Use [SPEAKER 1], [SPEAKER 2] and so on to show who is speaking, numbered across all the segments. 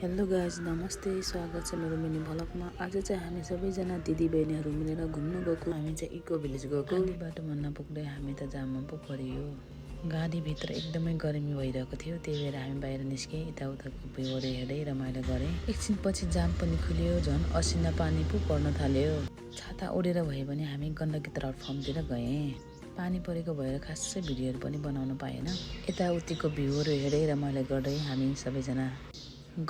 [SPEAKER 1] Hello guys, नमस्ते। स्वागत छ मेरो मिनी भ्लगमा। आज चाहिँ हामी सबैजना दिदीबहिनीहरू मिलेर घुम्नु गएको। हामी चाहिँ इको भिलेज गएको। आधी बाटोमा नपुग्दै हामी त जाममा पो परियो। गाडीभित्र एकदमै गर्मी भइरहेको थियो, त्यही भएर हामी बाहिर निस्के, यताउताको भ्यूहरू हेर्दै रमाइलो गरे। एकछिनपछि जाम पनि खुल्यो, झन् असिना पानी पो पर्न थाल्यो। छाता ओढेर भए पनि हामी गण्डकी प्लेटफर्मतिर गएँ। पानी परेको भएर खासै भिडियोहरू पनि बनाउन पाएन। यताउतिको भ्यूहरू हेर्दै रमाइलो गर्दै हामी सबैजना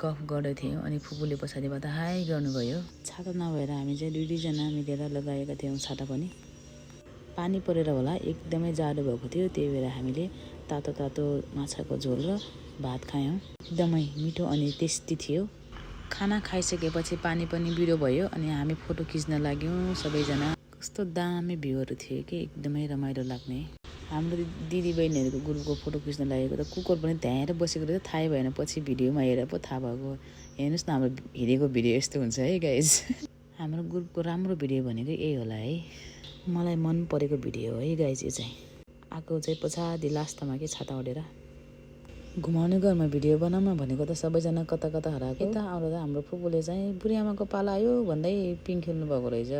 [SPEAKER 1] गफ गर्दै थियौँ। अनि फुपूले पछाडिबाट हाई गर्नुभयो। छाता नभएर हामी चाहिँ दुईजना मिलेर लगाएका थियौँ छाता पनि। पानी परेर होला एकदमै जाडो भएको थियो, त्यही भएर हामीले तातो तातो माछाको झोल र भात खायौँ। एकदमै मिठो अनि टेस्टी थियो। खाना खाइसकेपछि पानी पनि बिरो भयो अनि हामी फोटो खिच्न लाग्यौँ सबैजना। कस्तो दामी भ्यूहरू थियो कि एकदमै रमाइलो लाग्ने। हाम्रो दिदीबहिनीहरूको ग्रुपको फोटो खिच्न लागेको त कुकुर पनि त्यहाँएर बसेको रहेछ, थाहै भएन। पछि भिडियोमा हेरेर पो थाहा भएको। हेर्नुहोस् न, हाम्रो हिँडेको भिडियो यस्तो हुन्छ है गाइज। हाम्रो ग्रुपको राम्रो भिडियो भनेको यही होला है। मलाई मन परेको भिडियो हो है गाइज। यो चाहिँ आएको चाहिँ पछाडि लास्टमा के छाता ओढेर घुमाउने घरमा भिडियो बनाउन भनेको त सबैजना कता कता हराएको। यता आउँदा हाम्रो फुपूले चाहिँ बुढी आमाको पाला आयो भन्दै पिङ खेल्नु भएको रहेछ।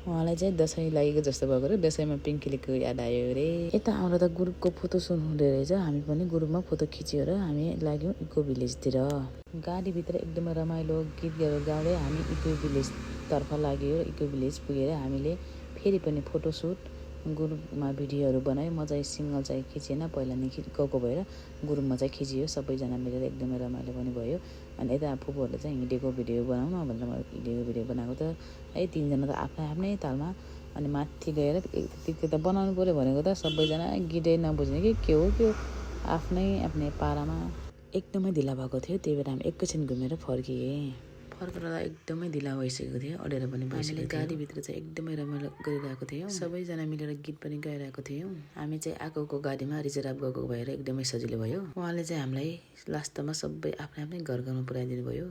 [SPEAKER 1] उहाँलाई चाहिँ दसैँ लागेको जस्तो भएको रे, दसैँमा पिङ खेलेको याद आयो रे। यता आउँदा त ग्रुपको फोटो सुट हुँदै रहेछ। हामी पनि ग्रुपमा फोटो खिच्यो र हामी लाग्यौँ इको भिलेजतिर। गाडीभित्र एकदमै रमाइलो गीतहरू गाउँदै हामी इको भिलेजतर्फ लाग्यो। इको भिलेज पुगेर हामीले फेरि पनि फोटो सुट ग्रुपमा भिडियोहरू बनायो। म चाहिँ सिङ्गल चाहिँ खिचेन, पहिला नै गएको भएर ग्रुपमा चाहिँ खिचियो सबैजना मिलेर। एकदमै रमाइलो पनि भयो। अनि यता फुपूहरूले चाहिँ हिँडेको भिडियो बनाउन भनेर म हिँडेको भिडियो बनाएको त है। तिनजना त आफ्नै आफ्नै तालमा। अनि माथि गएर त्यति त बनाउनु पऱ्यो भनेको त सबैजना गीतै नबुझ्ने के हो आफ्नै आफ्नै पारामा एकदमै ढिला भएको थियो। त्यही भएर हामी एकैछिन घुमेर फर्केर एकदमै ढिला भइसकेको थियो, अडेर पनि भइसकेको थियो। गाडीभित्र चाहिँ एकदमै रमाइलो गरिरहेको थियौँ। सबैजना मिलेर गीत पनि गाइरहेको थियौँ। हामी चाहिँ आगोको गाडीमा रिजर्भ गएको भएर एकदमै सजिलो भयो। उहाँले चाहिँ हामीलाई लास्टमा सबै आफ्नै आफ्नै घर घरमा पुऱ्याइदिनु भयो।